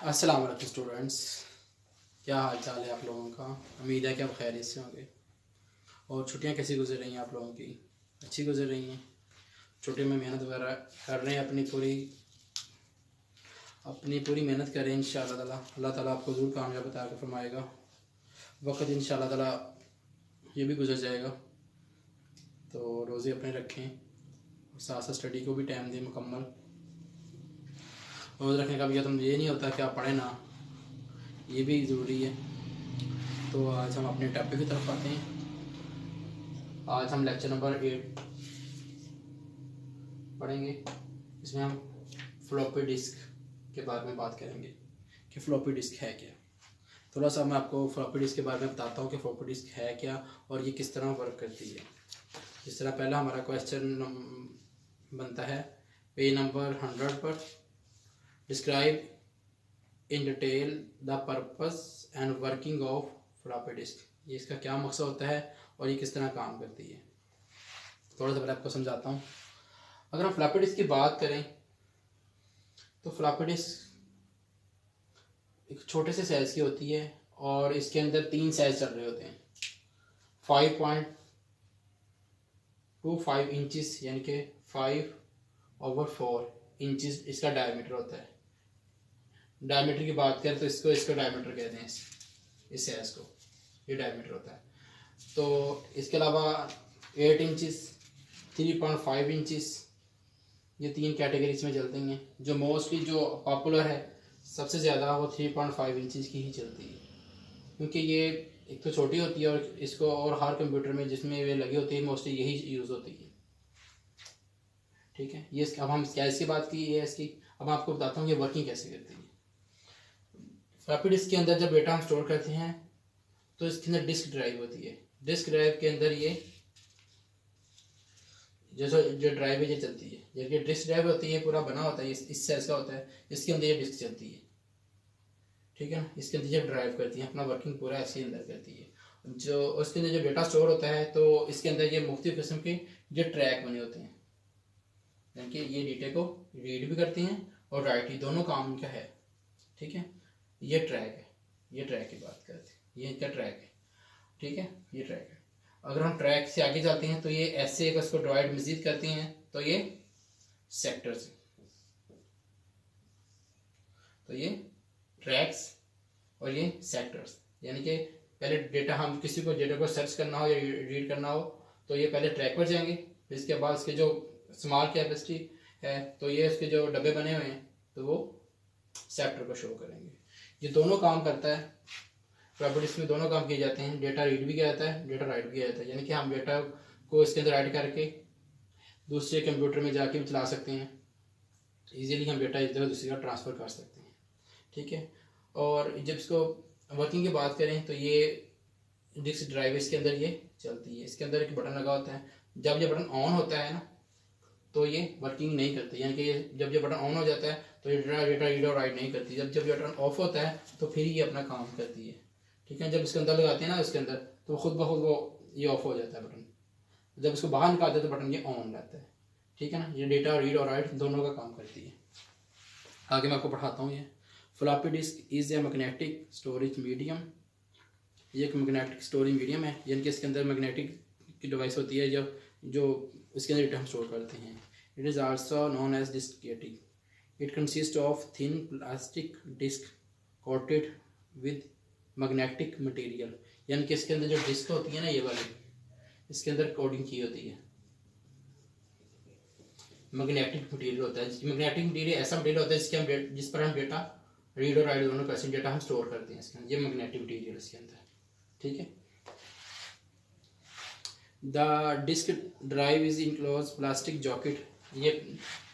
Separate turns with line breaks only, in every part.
अस्सलाम वालेकुम स्टूडेंट्स, क्या हाल चाल है आप लोगों का। उम्मीद है कि आप खैरियत से होंगे। और छुट्टियां कैसी गुजर रही हैं आप लोगों की? अच्छी गुजर रही हैं। छुट्टियों में मेहनत वगैरह कर रहे हैं, अपनी पूरी मेहनत करें। इंशाअल्लाह ताला अल्लाह ताला आपको ज़रूर कामयाब बता के फरमाएगा। वक्त इंशाअल्लाह ताला ये भी गुजर जाएगा, तो रोज़े अपने रखें और साथ साथ स्टडी को भी टाइम दें मुकम्मल। रोज़ रखने का भी मतलब ये नहीं होता कि आप पढ़ें ना, ये भी ज़रूरी है। तो आज हम अपने टॉपिक की तरफ आते हैं। आज हम लेक्चर नंबर 8 पढ़ेंगे। इसमें हम फ्लॉपी डिस्क के बारे में बात करेंगे कि फ्लॉपी डिस्क है क्या। थोड़ा सा मैं आपको फ्लॉपी डिस्क के बारे में बताता हूँ कि फ्लॉपी डिस्क है क्या और ये किस तरह वर्क करती है। जिस तरह पहला हमारा क्वेश्चन बनता है पेज नंबर 100 पर, describe in detail the purpose and working of floppy disk. ये इसका क्या मकसद होता है और ये किस तरह काम करती है। थोड़ा सा पहले आपको समझाता हूँ। अगर हम फ्लॉपी डिस्क की बात करें तो फ्लॉपी डिस्क एक छोटे से साइज की होती है और इसके अंदर 3 साइज चल रहे होते हैं। 5.25 इंचेस यानी कि 5/4 इंचेस इसका डायमीटर होता है। डायमीटर की बात करें तो इसको डायमीटर कहते हैं, इस साइज को, ये डायमीटर होता है। तो इसके अलावा 8 इंचेस, 3.5 इंचेस, ये 3 कैटेगरीज में चलती हैं। जो मोस्टली जो पॉपुलर है सबसे ज़्यादा वो 3.5 इंचेस की ही चलती है, क्योंकि ये एक तो छोटी होती है और इसको और हर कंप्यूटर में जिसमें ये लगी होती है मोस्टली यही यूज़ होती है। ठीक है, ये अब हम क्या इसकी बात की है इसकी। अब मैं आपको बताता हूँ कि वर्किंग कैसे करती है। फ्लॉपी डिस्क के अंदर जब डेटा हम स्टोर करते हैं तो इसके अंदर डिस्क ड्राइव होती है। डिस्क ड्राइव के अंदर ये जो ड्राइव है ये चलती है। जब ये डिस्क ड्राइव होती है पूरा बना होता है, इस साइज का होता है, इसके अंदर ये डिस्क चलती है। ठीक है ना, इसके अंदर ये ड्राइव करती है, अपना वर्किंग पूरा इसके अंदर करती है। जो उसके अंदर जो डेटा स्टोर होता है तो इसके अंदर ये मुख्तलिफ किस्म के जो ट्रैक बने होते हैं, यानी कि ये डेटा को रीड भी करती हैं और राइट ही दोनों काम इनका है। ठीक है, ये ट्रैक है, ये ट्रैक की बात करते हैं, ये इनका ट्रैक है। ठीक है, ये ट्रैक है। अगर हम ट्रैक से आगे जाते हैं तो ये ऐसे एक उसको डिवाइड मजीद करती हैं तो ये सेक्टर्स, तो ये ट्रैक्स और ये सेक्टर्स, यानी कि पहले डेटा हम किसी को डेटा को सर्च करना हो या रीड करना हो तो ये पहले ट्रैक पर जाएंगे, फिर इसके बाद इसके जो स्मॉल कैपेसिटी है तो ये इसके जो डब्बे बने हुए हैं तो वो सेक्टर को शो करेंगे। ये दोनों काम करता है। प्रॉपर्टीज में दोनों काम किए जाते हैं, डेटा रीड भी किया जाता है, डेटा राइट भी किया जाता है। यानी कि हम डेटा को इसके अंदर राइट करके दूसरे कंप्यूटर में जाके भी चला सकते हैं। इजीली हम डेटा इधर दूसरी जगह ट्रांसफ़र कर सकते हैं। ठीक है, और जब इसको वर्किंग की बात करें तो ये डिस्क ड्राइव इसके अंदर ये चलती है। इसके अंदर एक बटन लगा होता है, जब ये बटन ऑन होता है ना तो ये वर्किंग नहीं करती, यानी कि जब ये बटन ऑन हो जाता है तो ये डेटा रीड और राइट नहीं करती। जब ये बटन ऑफ होता है तो फिर ये अपना काम करती है। ठीक है, जब इसके अंदर लगाते हैं ना इसके अंदर तो खुद ब खुद वो ये ऑफ हो जाता है बटन। जब इसको बाहर निकालते हैं तो बटन ये ऑन रहता है। ठीक है ना, ये डेटा रीड और राइट दोनों का काम करती है। आगे मैं आपको पढ़ाता हूँ। ये floppy disk is a magnetic storage medium. ये एक मैग्नेटिक स्टोरेज मीडियम है, यानी कि इसके अंदर मैग्नेटिक की डिवाइस होती है जो इसके अंदर डेटा हम स्टोर करते हैं। It is also known as diskette. It consist of thin plastic disk coated with magnetic material. यानी कि इसके अंदर जो डिस्क होती है ना ये वाली, इसके अंदर कोडिंग की होती है, मैग्नेटिक मटेरियल होता है। मैग्नेटिक मटेरियल ऐसा मटेरियल होता है जिस पर हम डेटा रीड और राइट दोनों कैसे डेटा हम स्टोर करते हैं इसके अंदर, ये मैग्नेटिक मटेरियल इसके अंदर। ठीक है, the disk drive is enclose plastic jacket. ये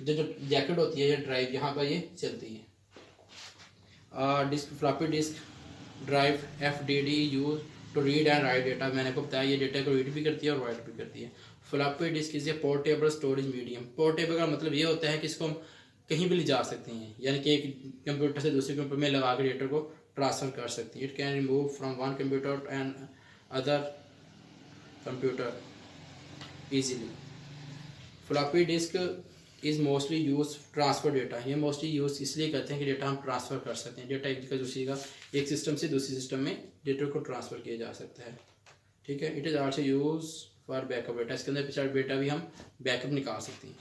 जो जैकेट होती है ये ड्राइव यहाँ पर ये चलती है। Disk floppy disk drive FDD use to read and write data. मैंने आपको बताया ये डेटा को रीड भी करती है और राइट भी करती है। Floppy disk is a portable storage medium. Portable का मतलब ये होता है कि इसको हम कहीं भी ले जा सकते हैं, यानी कि एक कंप्यूटर से दूसरे कंप्यूटर में लगा के डेटा को ट्रांसफ़र कर सकते हैं। It can remove from one computer and other computer easily. Floppy disk is mostly use transfer data. ये मोस्टली यूज़ इसलिए करते हैं कि डेटा हम ट्रांसफ़र कर सकते हैं। डेटा एक जगह दूसरी का एक सिस्टम से दूसरी सिस्टम में डेटा को ट्रांसफ़र किया जा सकता है। ठीक है। It is also use for backup data. इसके अंदर पिछड़ा डेटा भी हम बैकअप निकाल सकते हैं।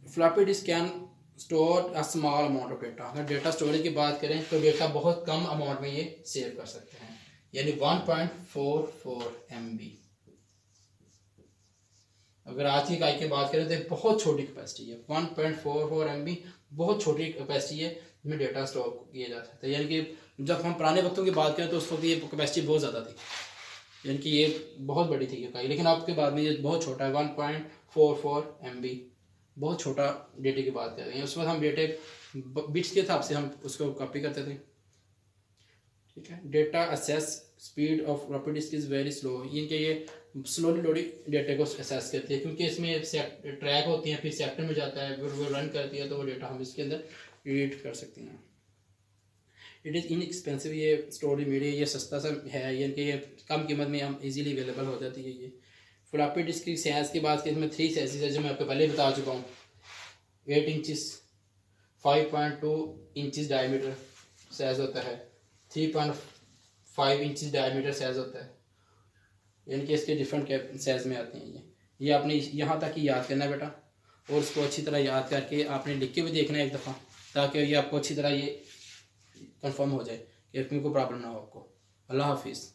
Floppy disk can store a small amount of data. अगर डेटा स्टोरेज की बात करें तो डेटा बहुत कम अमाउंट में ये सेव कर सकते हैं, यानी 1.44 MB। अगर आज की इकाई की बात करें तो बहुत छोटी कैपेसिटी है। 1.44 MB बहुत छोटी कैपेसिटी है जिसमें डेटा स्टोर किया जा सकता है। यानी कि जब हम पुराने वक्तों की बात करें तो उस वक्त ये कैपेसिटी बहुत ज़्यादा थी, यानी कि ये बहुत बड़ी थी इकाई। लेकिन आपके बाद में ये बहुत छोटा है, 1.44 MB, बहुत छोटा डेटे की बात कर रहे हैं। उस वक्त हम डेटे बिट्स के हिसाब से हम उसको कॉपी करते थे। ठीक है। Data assess speed of floppy disk is very slow. इनके ये स्लोली लोडिंग डेटा को असेस करती है, क्योंकि इसमें ट्रैक होती हैं, फिर सेक्टर में जाता है, फिर वो रन करती है, तो वो डेटा हम इसके अंदर रीड कर सकते हैं। It is inexpensive. ये स्टोरेज मीडिया ये सस्ता सा है, यानी कि ये कम कीमत में हम इजीली अवेलेबल हो जाती है। ये फ्लॉपी डिस्क की साइज़ की बात करें, इसमें 3 साइजेस है जो मैं आपको पहले बता चुका हूँ। 8 इंचज़, 5.2 इंचज़ डायमीटर साइज़ होता है, 3.5 इंचज़ डायमीटर साइज़ होता है, यानी कि इसके डिफरेंट साइज़ में आते हैं। ये आपने यहाँ तक ही याद करना है बेटा, और उसको अच्छी तरह याद करके आपने लिख के भी देखना है एक दफ़ा, ताकि ये आपको अच्छी तरह ये कंफर्म हो जाए कि इसमें कोई प्रॉब्लम ना हो आपको। अल्लाह हाफिज़।